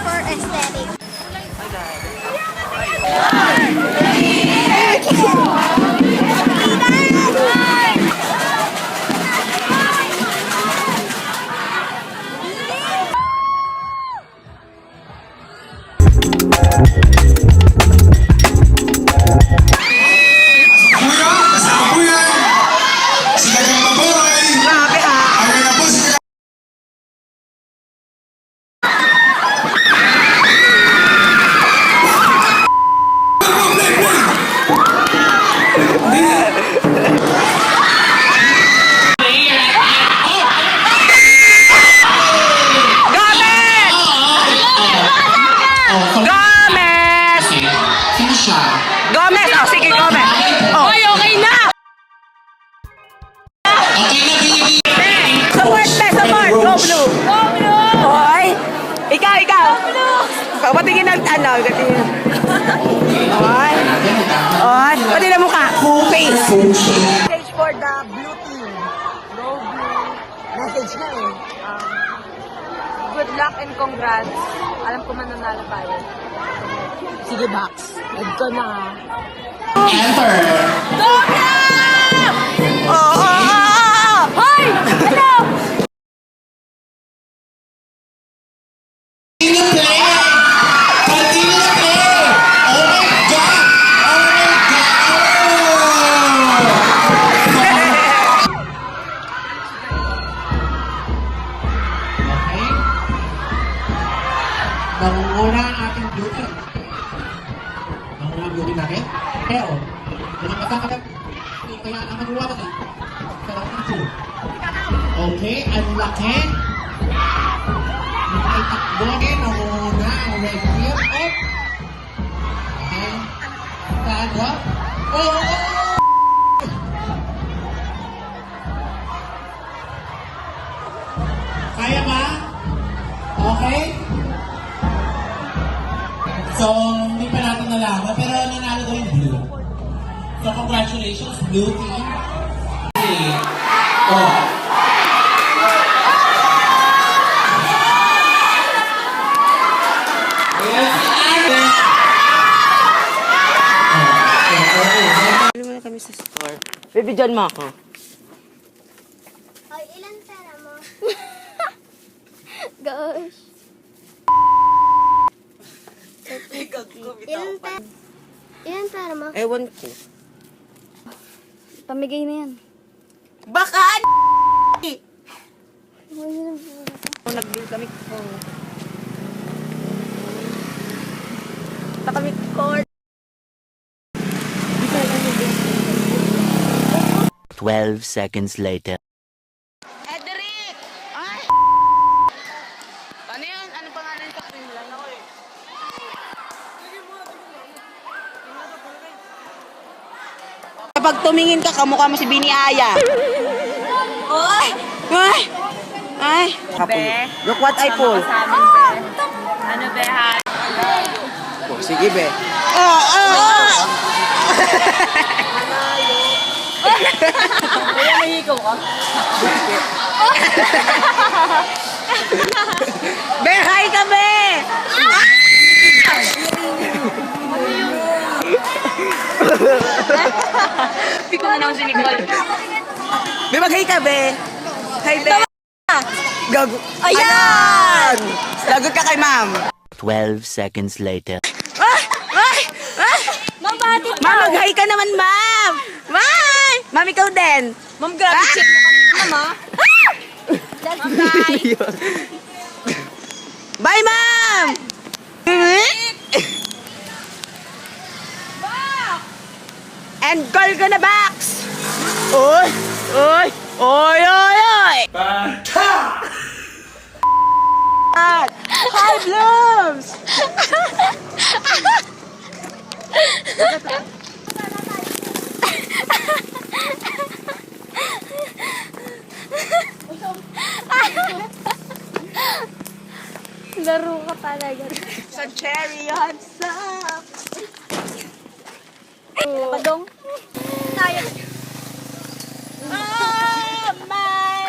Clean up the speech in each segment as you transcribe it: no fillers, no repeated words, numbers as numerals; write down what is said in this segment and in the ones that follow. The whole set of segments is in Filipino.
for aesthetic. Gomez! Oh, sige, Gomez! Oh. Ay, okay na! Support na, support! Go blue! Go blue! Hoy! Ikaw! Go blue! Patingin ng ano, patingin. Hoy! Hoy! Patingin ng mukha! Face! Message for the blue team. Go blue! Message na eh. Good luck and congrats. Alam ko mananalo tayo. Sige, Box. Head ko na. Enter! Dobra! Hoy! Ano? Continue play! Continue play! Oh my God! Oh my God! Okay? Nangunguna ang ating beauty. Nangunguna ang beauty natin. Pero, kung magkakagat, kaya ang magawa natin. Sarap ng food. Okay, ang laki. Nakaitakbo rin, nangunguna ang red field. Oh! Okay. Stand up. Oh! Kaya ba? Okay? So, hindi pa natin nalaman, pero nanalo ko yung blue. So, congratulations, blue team. Oh. Ano muna kami sa store. Baby John mo ako. Ay, ilan pera mo? Gosh. Ilan pera mo? Ewan ko. Pamigay na yan. Baka Ilan nag-deal kami ko. Kami court. 12 seconds later. Edric! Ay! Ano yun? Ano pangalan sa Finland? Ako eh. Kapag tumingin ka, kamukha mo si Bini Aya. Oy! Ay! Ay! Be, Look what I pull. sa amin, be. Ano, be, ha? Sige, be. Oh! Kaya mahiko ka? Be, hi ka, be! Hindi ko na naman si Nicole. Be, mag-hi ka, be! Hi, be! Gago. Ayan! Lagot ka kay ma'am. 12 seconds later. Ay! Ay! Ay! Mabati Ma'am, mag-hi ka naman, ma'am! Ma'am! Ma'am, ikaw din. Ma'am, grabe, check mo kanina, ma'am, Bye! Bye, ma'am! And call ko na box! Oy! Oy! Oy! Oy! Oy! Bata! Hi, Blooms! Laro ka talaga. Sa cherry hot sauce! Padong. Tayo. Oh, my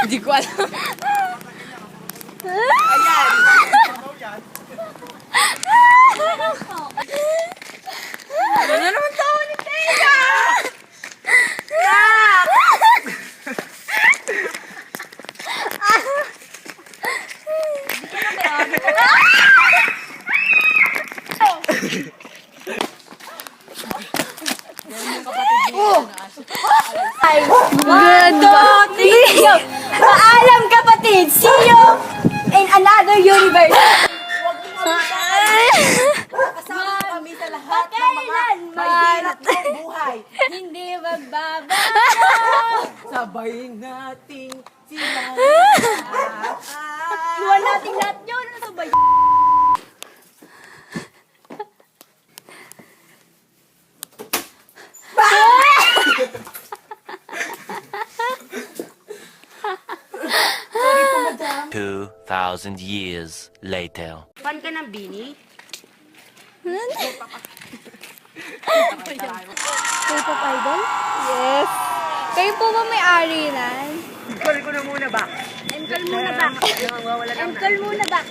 Hindi ko alam. Ano na naman tawa ni Tega? Good kapatid! Paalam kapatid! See you in another universe! Kasama kami sa lahat ng mga mahirap ng buhay. Hindi magbabago! Sabay nating sila. Iwan natin lahat yun! Ano ba yun? Madam. 2,000 years later. Fan ka ng Bini? K-pop idol? Yes. Kayo po ba may-ari nan? Call ko na muna ba? Encall muna ba? Wala Encall muna ba?